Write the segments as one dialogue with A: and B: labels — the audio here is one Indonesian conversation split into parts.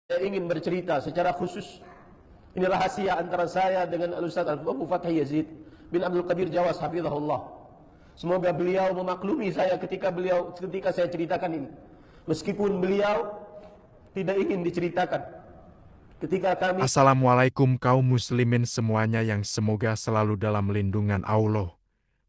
A: Saya ingin bercerita secara khusus. Ini rahasia antara saya dengan Al-Ustaz Abu Fathi Yazid bin Abdul Qadir Jawas hafizahullah. Semoga beliau memaklumi saya ketika saya ceritakan ini. Meskipun beliau tidak ingin diceritakan. Ketika kami
B: Assalamualaikum kaum muslimin semuanya yang semoga selalu dalam lindungan Allah.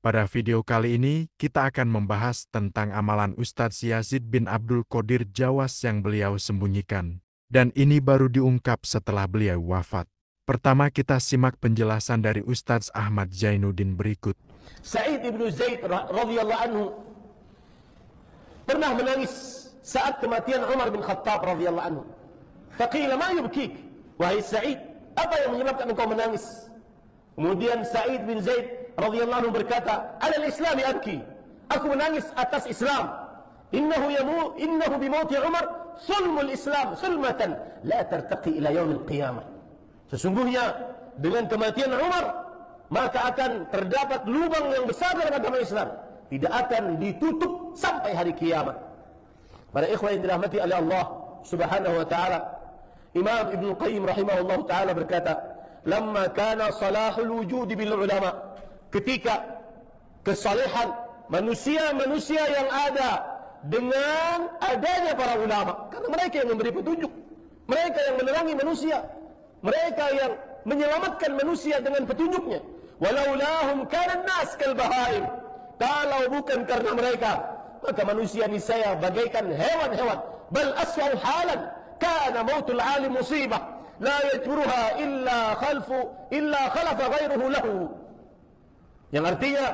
B: Pada video kali ini, kita akan membahas tentang amalan Ustadz Yazid bin Abdul Qadir Jawas yang beliau sembunyikan. Dan ini baru diungkap setelah beliau wafat. Pertama kita simak penjelasan dari Ustadz Ahmad Zainuddin berikut.
A: Sa'id ibn Zaid radhiyallahu anhu pernah menangis saat kematian Umar bin Khattab radhiyallahu anhu. Faqila ma yubkik? Wahai Sa'id, apa yang menyebabkan engkau menangis? Kemudian Sa'id bin Zaid radhiyallahu anhu berkata, "Alal islami abki." Aku menangis atas Islam. Innahu bimauti Umar sulmul Islam sulmatan la tartaqi ila yaumil qiyamah. Sesungguhnya dengan kematian Umar maka akan terdapat lubang yang besar dalam agama Islam, tidak akan ditutup sampai hari kiamat. Para ikhwan yang dirahmati oleh Allah Subhanahu wa taala, Imam Ibnu Qayyim rahimahullah taala berkata, "Lamma kana salahul wujud bil ulama." Ketika kesalehan manusia-manusia yang ada dengan adanya para ulama, karena mereka yang memberi petunjuk, mereka yang menerangi manusia, mereka yang menyelamatkan manusia dengan petunjuknya. Walaulahum kana nas kal bahaim. Kalau bukan karena mereka, maka manusia niscaya bagaikan hewan-hewan. Bal aswa'u halan kana mautul alim musibah la yajruha illa khalafa ghairuhu lahu. Yang artinya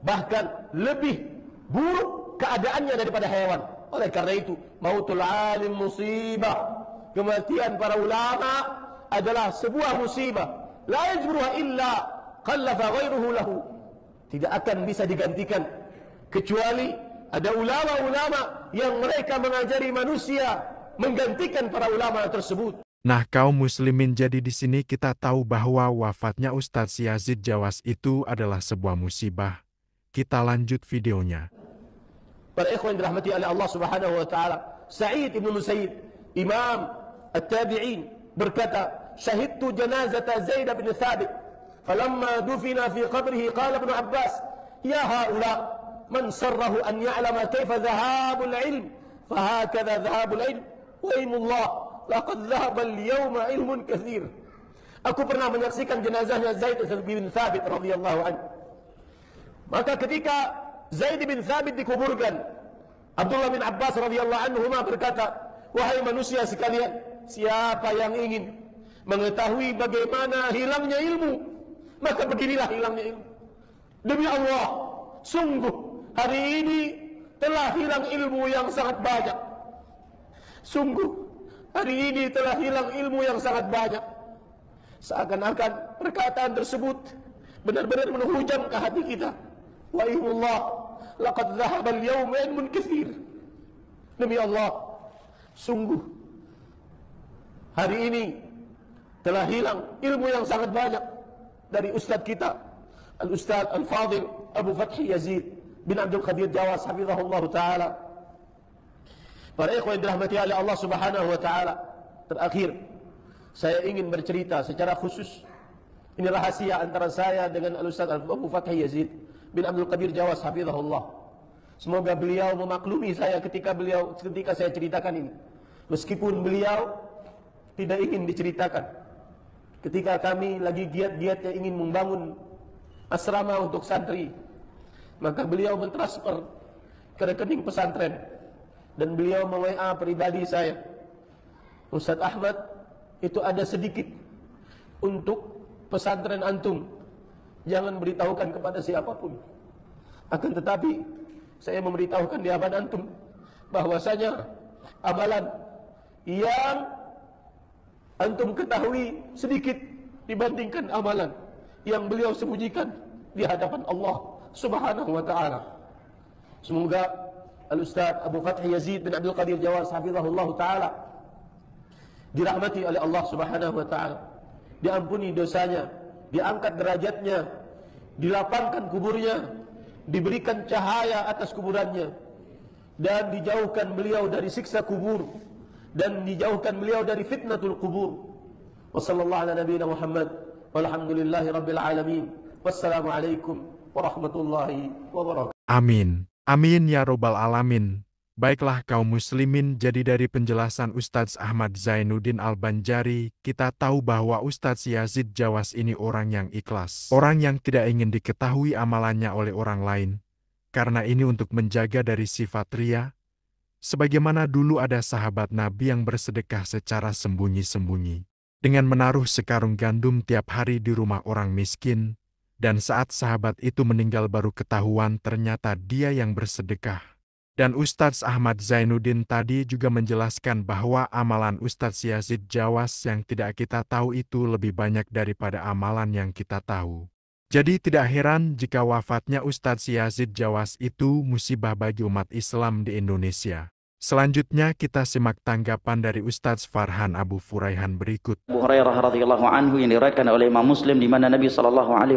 A: bahkan lebih buruk keadaannya daripada hewan. Oleh karena itu, mautul alim musibah, kematian para ulama adalah sebuah musibah. La yajruha illa khallafa ghairuhu lahu. Tidak akan bisa digantikan kecuali ada ulama-ulama yang mereka mengajari manusia menggantikan para ulama tersebut.
B: Nah kaum muslimin, jadi di sini kita tahu bahwa wafatnya Ustadz Yazid Jawas itu adalah sebuah musibah. Kita lanjut videonya.
A: Para ikhwan dirahmati oleh Allah Subhanahu wa taala, Sa'id ibn Musayyib, Imam At-Tabi'in berkata, "Syahidtu janazata Zaid bin Thabit, falamma dufina fi qabrihi qala Ibn Abbas, ya haula man sarrahu an ya'lama kayfa dhahabul ilm, fahakadha dhahabul ilm, wa imullah laqad dhahaba al-yawma ilmun katsir." Aku pernah menyaksikan jenazahnya Zaid bin Thabit radhiyallahu anhu. Maka ketika Zaid bin Thabit dikuburkan, Abdullah bin Abbas radhiyallahu anhuma berkata, "Wahai manusia sekalian, siapa yang ingin mengetahui bagaimana hilangnya ilmu, maka beginilah hilangnya ilmu. Demi Allah, sungguh hari ini telah hilang ilmu yang sangat banyak. Sungguh hari ini telah hilang ilmu yang sangat banyak." Seakan-akan perkataan tersebut benar-benar menghujam ke hati kita. Wa ilmullah laqad dhahaba al-yawma ilmun katsir. Demi Allah, sungguh hari ini telah hilang ilmu yang sangat banyak dari ustaz kita, Al-Ustaz Al-Fadil Abu Fathi Yazid bin Abdul Qadir Jawas hafizahullah taala. Para ikhwan yang dirahmati oleh Allah Subhanahu wa taala, terakhir saya ingin bercerita secara khusus. Ini rahasia antara saya dengan Al-Ustaz Abu Fathi Yazid bin Abdul Qadir Jawas hafizahullah. Semoga beliau memaklumi saya ketika saya ceritakan ini. Meskipun beliau tidak ingin diceritakan. Ketika kami lagi giat-giatnya ingin membangun asrama untuk santri, maka beliau mentransfer ke rekening pesantren dan beliau me-WA pribadi saya, "Ustaz Ahmad, itu ada sedikit untuk pesantren antum. Jangan beritahukan kepada siapapun. Akan tetapi saya memberitahukan di hadapan antum bahwasanya amalan yang antum ketahui sedikit dibandingkan amalan yang beliau sembunyikan di hadapan Allah Subhanahu wa taala." Semoga Al-Ustaz Abu Fathi Yazid bin Abdul Qadir Jawas hafizahullah taala dirahmati oleh Allah Subhanahu wa taala, diampuni dosanya, diangkat derajatnya, dilapangkan kuburnya, diberikan cahaya atas kuburannya, dan dijauhkan beliau dari siksa kubur, dan dijauhkan beliau dari fitnatul kubur. Wassallallahu ala nabiyina Muhammad walhamdulillahi rabbil alamin. Wassalamualaikum warahmatullahi wabarakatuh.
B: Amin. Amin ya robbal alamin. Baiklah kaum muslimin, jadi dari penjelasan Ustadz Ahmad Zainuddin Al-Banjari, kita tahu bahwa Ustadz Yazid Jawas ini orang yang ikhlas. Orang yang tidak ingin diketahui amalannya oleh orang lain. Karena ini untuk menjaga dari sifat ria. Sebagaimana dulu ada sahabat Nabi yang bersedekah secara sembunyi-sembunyi. Dengan menaruh sekarung gandum tiap hari di rumah orang miskin. Dan saat sahabat itu meninggal baru ketahuan ternyata dia yang bersedekah. Dan Ustadz Ahmad Zainuddin tadi juga menjelaskan bahwa amalan Ustadz Yazid Jawas yang tidak kita tahu itu lebih banyak daripada amalan yang kita tahu. Jadi tidak heran jika wafatnya Ustadz Yazid Jawas itu musibah bagi umat Islam di Indonesia. Selanjutnya kita simak tanggapan dari Ustadz Farhan Abu Furaihan berikut.
C: Abu Hurairah radhiyallahu anhu yang diriwayatkan oleh Imam Muslim, di mana Nabi SAW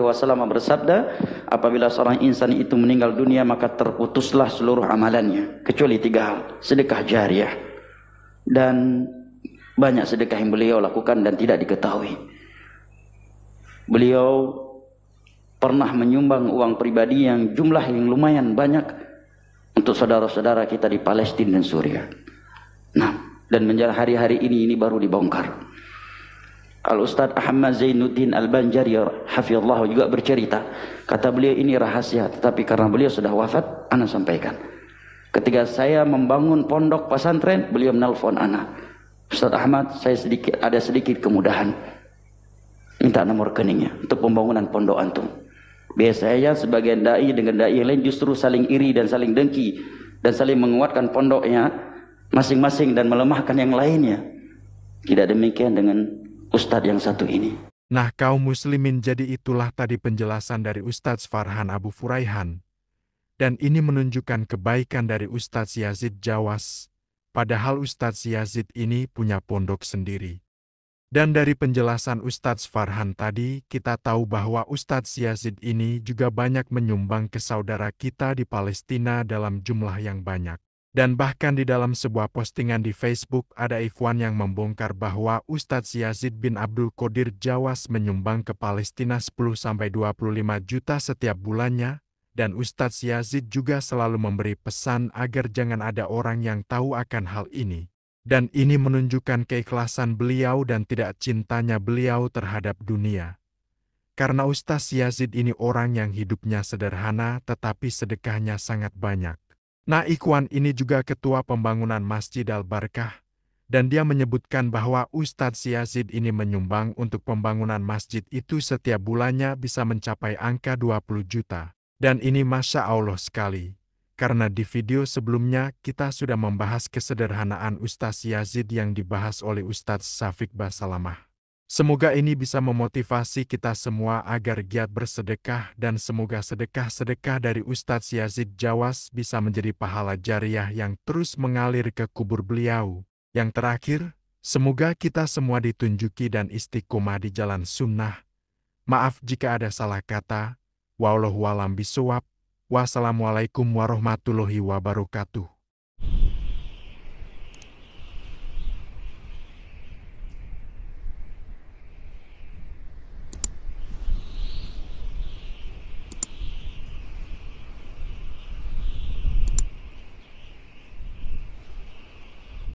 C: bersabda, apabila seorang insan itu meninggal dunia maka terputuslah seluruh amalannya kecuali 3 hal: sedekah jariah, dan banyak sedekah yang beliau lakukan dan tidak diketahui. Beliau pernah menyumbang uang pribadi yang jumlah yang lumayan banyak untuk saudara-saudara kita di Palestina dan Suriah. Nah, dan menjelang hari-hari ini baru dibongkar. Al-Ustadz Ahmad Zainuddin Al-Banjari hafizallahu juga bercerita, kata beliau ini rahasia, tetapi karena beliau sudah wafat, ana sampaikan. Ketika saya membangun pondok pesantren, beliau menelpon ana, Ustadz Ahmad, saya ada sedikit kemudahan, minta nomor rekeningnya untuk pembangunan pondok antum. Biasanya sebagian dai dengan dai yang lain justru saling iri dan saling dengki dan saling menguatkan pondoknya masing-masing dan melemahkan yang lainnya. Tidak demikian dengan Ustadz yang satu ini.
B: Nah kaum muslimin, jadi itulah tadi penjelasan dari Ustadz Farhan Abu Furaihan. Dan ini menunjukkan kebaikan dari Ustadz Yazid Jawas. Padahal Ustadz Yazid ini punya pondok sendiri. Dan dari penjelasan Ustadz Farhan tadi, kita tahu bahwa Ustadz Yazid ini juga banyak menyumbang ke saudara kita di Palestina dalam jumlah yang banyak. Dan bahkan di dalam sebuah postingan di Facebook ada ikhwan yang membongkar bahwa Ustadz Yazid bin Abdul Qadir Jawas menyumbang ke Palestina 10-25 juta setiap bulannya. Dan Ustadz Yazid juga selalu memberi pesan agar jangan ada orang yang tahu akan hal ini. Dan ini menunjukkan keikhlasan beliau dan tidak cintanya beliau terhadap dunia. Karena Ustadz Yazid ini orang yang hidupnya sederhana tetapi sedekahnya sangat banyak. Nah ikhwan ini juga ketua pembangunan Masjid Al-Barkah. Dan dia menyebutkan bahwa Ustadz Yazid ini menyumbang untuk pembangunan masjid itu setiap bulannya bisa mencapai angka 20 juta. Dan ini Masya Allah sekali. Karena di video sebelumnya kita sudah membahas kesederhanaan Ustadz Yazid yang dibahas oleh Ustadz Syafiq Basalamah. Semoga ini bisa memotivasi kita semua agar giat bersedekah dan semoga sedekah-sedekah dari Ustadz Yazid Jawas bisa menjadi pahala jariah yang terus mengalir ke kubur beliau. Yang terakhir, semoga kita semua ditunjuki dan istiqomah di jalan sunnah. Maaf jika ada salah kata. Wallahu a'lam bishawab. Wassalamualaikum warahmatullahi wabarakatuh.